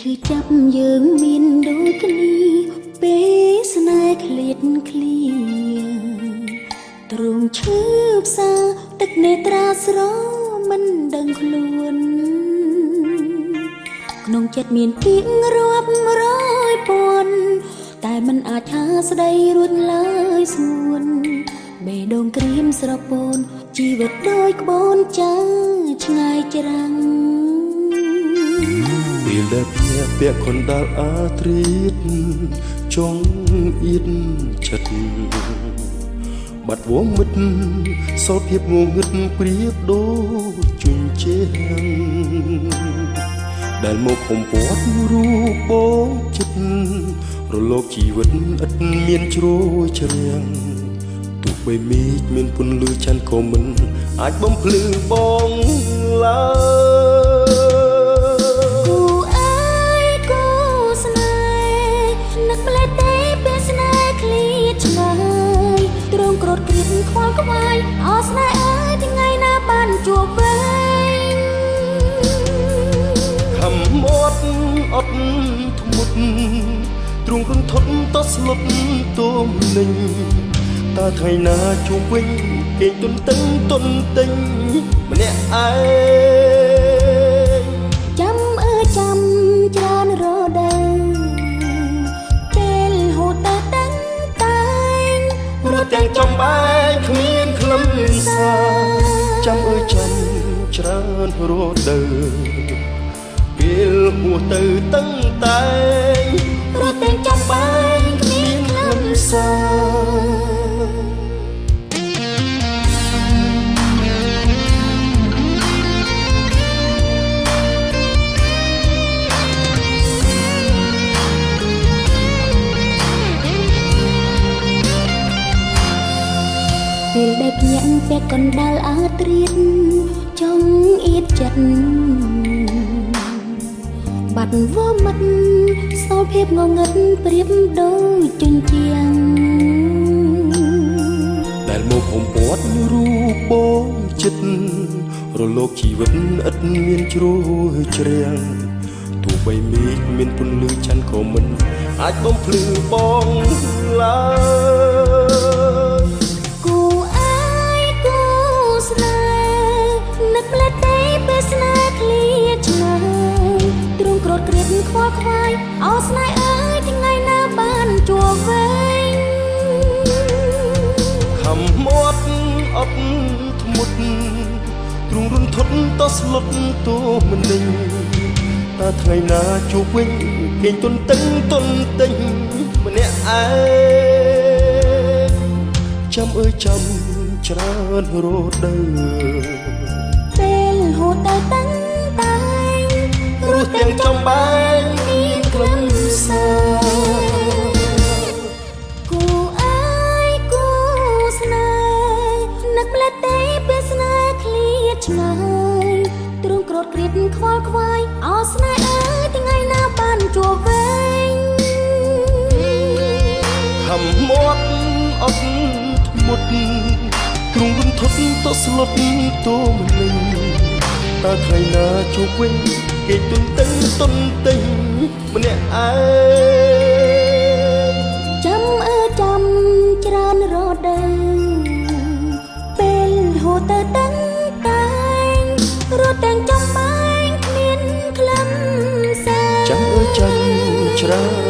ឈឺចាប់យើងមានដូចគ្នាពេលស្នេហ៍ឃ្លាតឃ្លាទ្រង់ឈឺផ្សាទឹកនេត្រាស្រមិនដឹងខ្លួនក្នុងចិត្តមានពាក្យរាប់រយពាន់តែមិនអាចថាស្ដីរួចឡើយស្ងួនបេះដូងក្រៀមស្រពោនជីវិតដូចក្បូនចាឆ្ងាយច្រាំងពេលដែលភ្នាក់ពាក់កណ្ដាលអាត្រៀតចង់អៀតចិត្តបាត់វងមិត្តសោភាពងងឹតព្រៀបដូចជញ្ជាំងដែលមកបំពាត់រូបបងចិត្តរលកជីវិតឥតមានជ្រោយជ្រាំងទោះបីមេឃមានពន្លឺច័ន្ទក៏មិនអាចបំភ្លឺបងឡើយក្រត់គ្រៀតខ្វល់ខ្វាយអរស្នេហ៍អើយថ្ងៃណាបានជួបវិញខំមាត់អត់ធ្មត់ទ្រង់រន្ធត់តស្លុតទមនឹងតើថ្ងៃណាជួបវិញគេទុនតឹងទុនទិញម្នាក់ឯងចាំអើចាំច្រើនរដូវពេលហូតទៅដឹងតែងរត់ទាំងចំបែកគ្មានខ្លឹមសារចាំអើយចាំច្រើនរដូវពេលហួសទៅតឹងតែងរត់ទាំងចំបែកគ្មានខ្លឹមសារពេលដែលភ្ញាក់ពាក់កណ្ដាលអាត្រៀតចង់អៀតចិត្តបាត់វមិតសោភាពងងឹតប្រៀបដូចជញ្ជាំងដែលមកបំពាត់រូបបងចិត្តរលកជីវិតឥតមានជ្រោយជ្រាំងទោះបីមេឃមានពន្លឺច័ន្ទក៏មិនអាចបំភ្លឺបងឡើយនឹកផ្លែទេពេលស្នេហ៍ឃ្លាតឆ្ងាយទ្រង់ក្រត់គ្រៀតខ្វល់ខ្វាយអរស្នេហ៍អើយថ្ងៃណាបានជួបវិញខំមាត់អត់ធ្មត់ទ្រង់រន្ធត់តស្លុតទមនឹងតើថ្ងៃណាជួបវិញគេទុនតឹងទុនទិញម្នាក់ឯងចាំអើយចាំច្រើនរដូវពេលហូតទៅតឹងតែងរស់ទាំងចំបែកមានខ្លឹមសារគូអើយគូស្នេហ៍នឹកផ្លែទេពេលស្នេហ៍ឃ្លាតឆ្ងាយទ្រង់ក្រត់គ្រៀតខ្វល់ខ្វាយអរស្នេហ៍អើយថ្ងៃណាបានជួបវិញខំមាត់អត់ធ្មត់ទ្រង់រន្ធត់តស្លុតទមនឹងតើថ្ងៃណាជួបវិញគេទុនតឹងទុនទិញម្នាក់ឯងចាំអើចាំច្រើនរដូវពេលហូតទៅដឹងតែងរត់ទាំងចំបែកគ្មានខ្លឹមសារចាំអើចាំច្រើន